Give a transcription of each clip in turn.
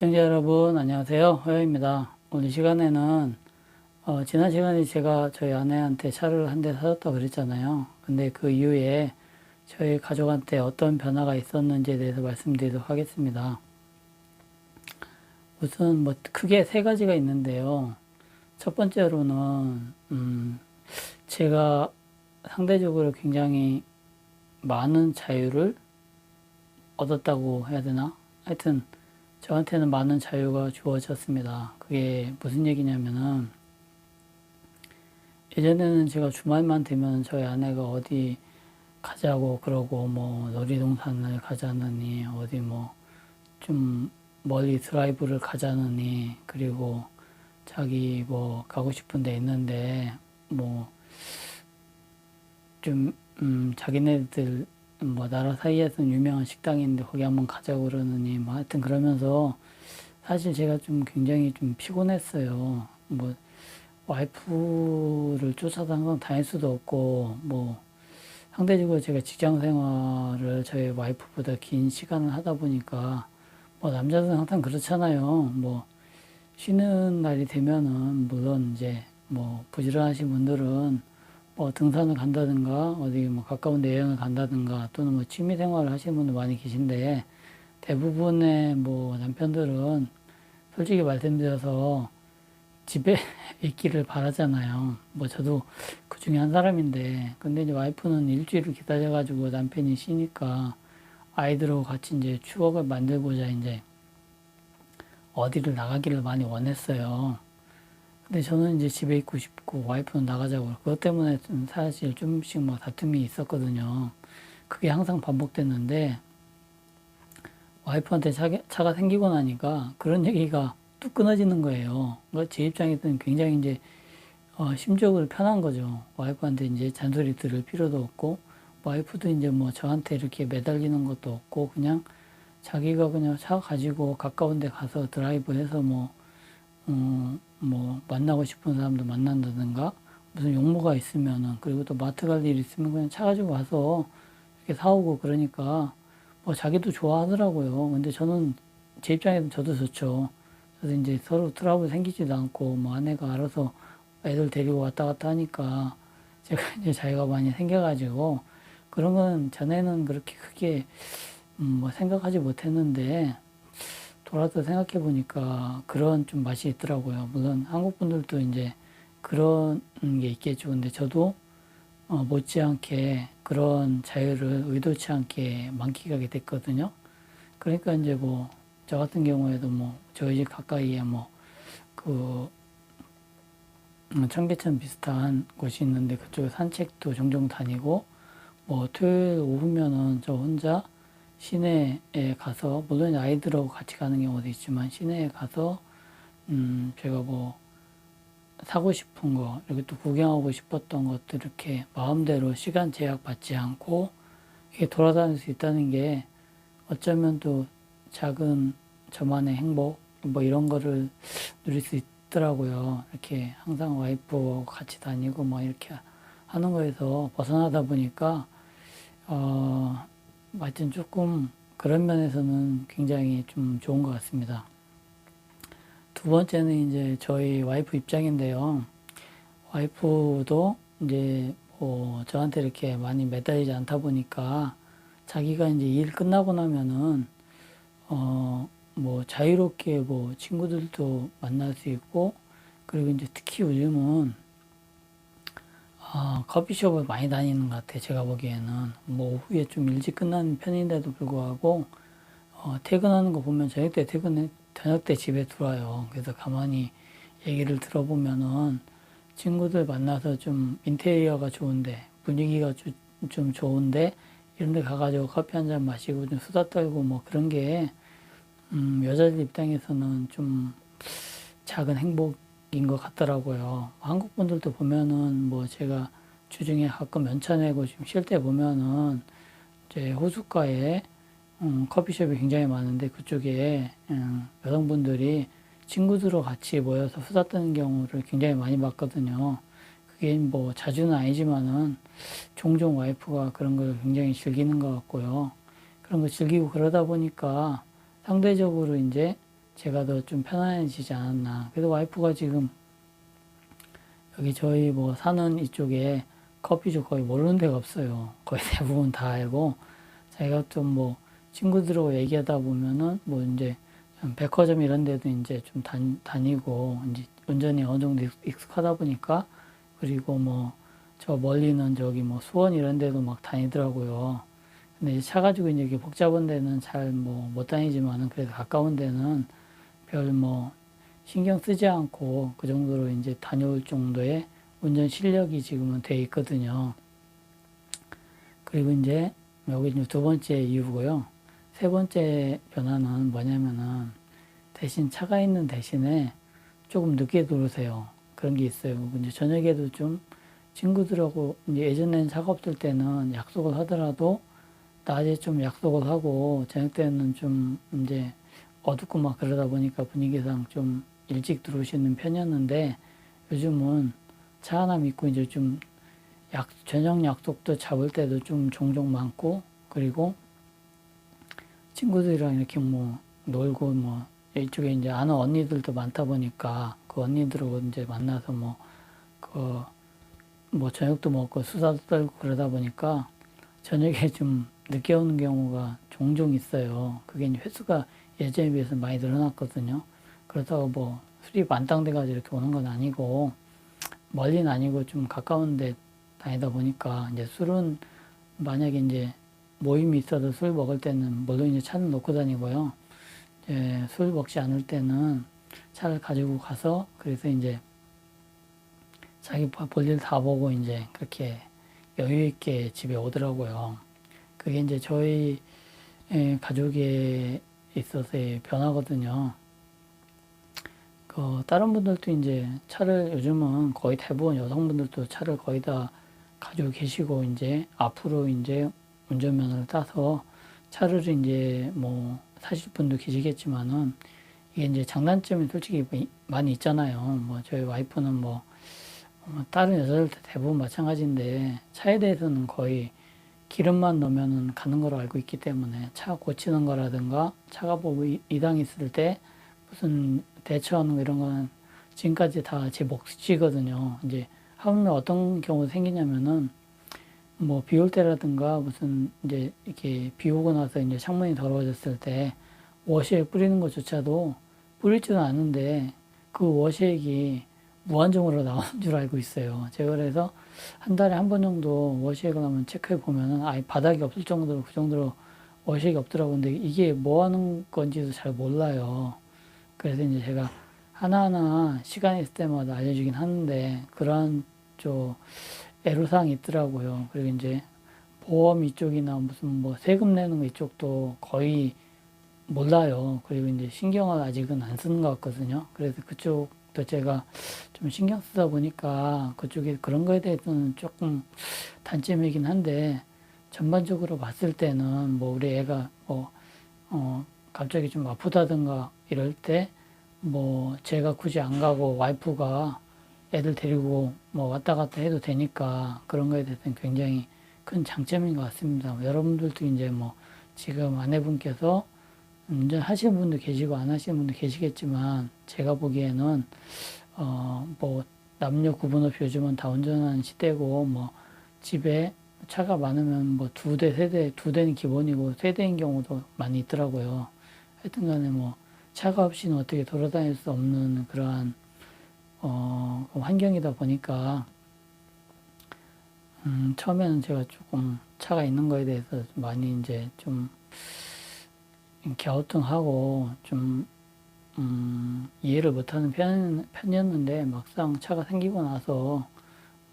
시청자 여러분 안녕하세요, 허영입니다. 오늘 시간에는 지난 시간에 제가 저희 아내한테 차를 한 대 사줬다고 그랬잖아요. 근데 그 이후에 저희 가족한테 어떤 변화가 있었는지에 대해서 말씀드리도록 하겠습니다. 우선 뭐 크게 세 가지가 있는데요. 첫 번째로는 제가 상대적으로 굉장히 많은 자유를 얻었다고 해야 되나? 하여튼 저한테는 많은 자유가 주어졌습니다. 그게 무슨 얘기냐면은 예전에는 제가 주말만 되면 저희 아내가 어디 가자고 그러고 뭐 놀이동산을 가자느니 어디 뭐 좀 멀리 드라이브를 가자느니 그리고 자기 뭐 가고 싶은 데 있는데 뭐 좀 자기네들 뭐 나라 사이에서는 유명한 식당인데 거기 한번 가자고 그러느니 뭐 하여튼 그러면서 사실 제가 좀 굉장히 좀 피곤했어요. 뭐 와이프를 쫓아서 항상 다닐 수도 없고 뭐 상대적으로 제가 직장 생활을 저희 와이프보다 긴 시간을 하다 보니까 뭐 남자들은 항상 그렇잖아요. 뭐 쉬는 날이 되면은 물론 이제 뭐 부지런하신 분들은 뭐 등산을 간다든가 어디 뭐 가까운 데 여행을 간다든가 또는 뭐 취미 생활을 하시는 분들 많이 계신데 대부분의 뭐 남편들은 솔직히 말씀드려서 집에 있기를 바라잖아요. 뭐 저도 그 중에 한 사람인데 근데 이제 와이프는 일주일을 기다려가지고 남편이 쉬니까 아이들하고 같이 이제 추억을 만들고자 이제 어디를 나가기를 많이 원했어요. 근데 저는 이제 집에 있고 싶고 와이프는 나가자고 그것 때문에 좀 사실 좀씩 뭐 다툼이 있었거든요. 그게 항상 반복됐는데 와이프한테 차가 생기고 나니까 그런 얘기가 뚝 끊어지는 거예요. 그러니까 제 입장에서는 굉장히 이제 심적으로 편한 거죠. 와이프한테 이제 잔소리 들을 필요도 없고 와이프도 이제 뭐 저한테 이렇게 매달리는 것도 없고 그냥 자기가 그냥 차 가지고 가까운 데 가서 드라이브 해서 뭐 만나고 싶은 사람도 만난다든가 무슨 용무가 있으면은 그리고 또 마트 갈 일 있으면 그냥 차 가지고 와서 이렇게 사오고 그러니까 뭐 자기도 좋아하더라고요. 근데 저는 제 입장에서는 저도 좋죠. 그래서 이제 서로 트러블 생기지도 않고 뭐 아내가 알아서 애들 데리고 왔다 갔다 하니까 제가 이제 자유가 많이 생겨가지고 그런 건 전에는 그렇게 크게 뭐 생각하지 못했는데 돌아서 생각해 보니까 그런 좀 맛이 있더라고요. 물론 한국 분들도 이제 그런 게 있겠죠. 근데 저도 못지않게 그런 자유를 의도치 않게 만끽하게 됐거든요. 그러니까 이제 뭐 저 같은 경우에도 뭐 저희 집 가까이에 뭐그 청계천 비슷한 곳이 있는데 그쪽에 산책도 종종 다니고 뭐 토요일 오후면은 저 혼자 시내에 가서 물론 아이들하고 같이 가는 경우도 있지만 시내에 가서 제가 뭐 사고 싶은 거 이렇게 또 구경하고 싶었던 것들 이렇게 마음대로 시간 제약 받지 않고 이게 돌아다닐 수 있다는 게 어쩌면 또 작은 저만의 행복 뭐 이런 거를 누릴 수 있더라고요. 이렇게 항상 와이프하고 같이 다니고 뭐 이렇게 하는 거에서 벗어나다 보니까 하여튼 조금 그런 면에서는 굉장히 좀 좋은 것 같습니다. 두 번째는 이제 저희 와이프 입장인데요. 와이프도 이제 뭐 저한테 이렇게 많이 매달리지 않다 보니까 자기가 이제 일 끝나고 나면은 뭐 자유롭게 뭐 친구들도 만날 수 있고 그리고 이제 특히 요즘은 커피숍을 많이 다니는 것 같아요. 제가 보기에는 뭐 오후에 좀 일찍 끝나는 편인데도 불구하고 퇴근하는 거 보면 저녁 때 집에 들어와요. 그래서 가만히 얘기를 들어보면은 친구들 만나서 좀 인테리어가 좋은데 분위기가 좀 좋은데 이런 데 가가지고 커피 한 잔 마시고 좀 수다 떨고 뭐 그런 게 여자들 입장에서는 좀 작은 행복인 것 같더라고요. 한국 분들도 보면은 뭐 제가 주중에 가끔 연차 내고 좀 쉴 때 보면은 이제 호숫가에 커피숍이 굉장히 많은데 그쪽에 여성분들이 친구들과 같이 모여서 수다 떠는 경우를 굉장히 많이 봤거든요. 그게 뭐 자주는 아니지만은 종종 와이프가 그런 걸 굉장히 즐기는 것 같고요. 그런 거 즐기고 그러다 보니까 상대적으로 이제 제가 더 좀 편안해지지 않았나. 그래서 와이프가 지금 여기 저희 뭐 사는 이쪽에 커피숍 거의 모르는 데가 없어요. 거의 대부분 다 알고, 자기가 좀 뭐 친구들하고 얘기하다 보면은 뭐 이제 백화점 이런 데도 이제 좀 다니고, 이제 운전이 어느 정도 익숙하다 보니까, 그리고 뭐 저 멀리는 저기 뭐 수원 이런 데도 막 다니더라고요. 근데 이제 차 가지고 이제 이렇게 복잡한 데는 잘 뭐 못 다니지만은 그래도 가까운 데는 별 뭐 신경 쓰지 않고 그 정도로 이제 다녀올 정도의 운전 실력이 지금은 돼 있거든요. 그리고 이제 여기 이제 두 번째 이유고요. 세 번째 변화는 뭐냐면은 대신 차가 있는 대신에 조금 늦게 들어오세요. 그런 게 있어요. 이제 저녁에도 좀 친구들하고 이제 예전에는 차가 없을 때는 약속을 하더라도 낮에 좀 약속을 하고 저녁 때는 좀 이제 어둡고 막 그러다 보니까 분위기상 좀 일찍 들어오시는 편이었는데 요즘은 차 하나 믿고 이제 좀 저녁 약속도 잡을 때도 좀 종종 많고, 그리고 친구들이랑 이렇게 뭐 놀고 뭐 이쪽에 이제 아는 언니들도 많다 보니까 그 언니들하고 이제 만나서 뭐 저녁도 먹고 수다도 떨고 그러다 보니까 저녁에 좀 늦게 오는 경우가 종종 있어요. 그게 이제 횟수가 예전에 비해서 많이 늘어났거든요. 그렇다고 뭐 술이 만땅돼가지고 이렇게 오는 건 아니고, 멀리는 아니고 좀 가까운데 다니다 보니까 이제 술은 만약에 이제 모임이 있어도 술 먹을 때는 물론 이제 차는 놓고 다니고요. 이제 술 먹지 않을 때는 차를 가지고 가서 그래서 이제 자기 볼일 다 보고 이제 그렇게 여유 있게 집에 오더라고요. 그게 이제 저희 가족에 있어서의 변화거든요. 다른 분들도 이제 차를 요즘은 거의 대부분 여성분들도 차를 거의 다 가지고 계시고 이제 앞으로 이제 운전면허를 따서 차를 이제 뭐 사실 분도 계시겠지만은 이게 이제 장단점이 솔직히 많이 있잖아요. 뭐 저희 와이프는 뭐 다른 여자들도 대부분 마찬가지인데 차에 대해서는 거의 기름만 넣으면은 가는 걸로 알고 있기 때문에 차 고치는 거라든가 차가 뭐 이상 있을 때 무슨 대처하는 거 이런 거는 지금까지 다 제 몫이거든요. 이제 하물며 어떤 경우 생기냐면은 뭐 비 올 때라든가 무슨 이제 이렇게 비 오고 나서 이제 창문이 더러워졌을 때 워시액 뿌리는 것조차도 뿌리지도 않은데 그 워시액이 무한정으로 나오는 줄 알고 있어요. 제가 그래서 한 달에 한 번 정도 워시액을 한번 체크해 보면은 아예 바닥이 없을 정도로 그 정도로 워시액이 없더라고요. 근데 이게 뭐 하는 건지도 잘 몰라요. 그래서 이제 제가 하나하나 시간 있을 때마다 알려주긴 하는데 그러한 좀 애로사항이 있더라고요. 그리고 이제 보험 이쪽이나 무슨 뭐 세금 내는 거 이쪽도 거의 몰라요. 그리고 이제 신경을 아직은 안 쓰는 것 같거든요. 그래서 그쪽도 제가 좀 신경 쓰다 보니까 그쪽에 그런 거에 대해서는 조금 단점이긴 한데 전반적으로 봤을 때는 뭐 우리 애가 갑자기 좀 아프다든가 이럴 때 뭐 제가 굳이 안 가고 와이프가 애들 데리고 뭐 왔다 갔다 해도 되니까 그런 거에 대해서는 굉장히 큰 장점인 것 같습니다. 여러분들도 이제 뭐 지금 아내분께서 운전하시는 분도 계시고 안 하시는 분도 계시겠지만 제가 보기에는 뭐 남녀 구분 없이 요즘은 다 운전하는 시대고 뭐 집에 차가 많으면 뭐 두 대, 세 대, 두 대는 기본이고 세 대인 경우도 많이 있더라고요. 하여튼 간에 뭐 차가 없이는 어떻게 돌아다닐 수 없는 그러한 환경이다 보니까 처음에는 제가 조금 차가 있는 거에 대해서 많이 이제 좀 갸우뚱하고 좀 이해를 못하는 편이었는데 막상 차가 생기고 나서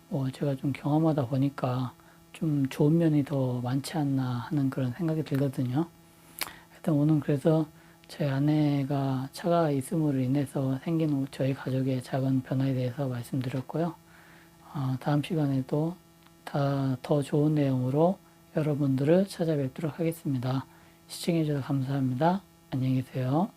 뭐 제가 좀 경험하다 보니까 좀 좋은 면이 더 많지 않나 하는 그런 생각이 들거든요. 하여튼 오늘 그래서 제 아내가 차가 있음으로 인해서 생긴 저희 가족의 작은 변화에 대해서 말씀드렸고요. 다음 시간에도 더 좋은 내용으로 여러분들을 찾아뵙도록 하겠습니다. 시청해주셔서 감사합니다. 안녕히 계세요.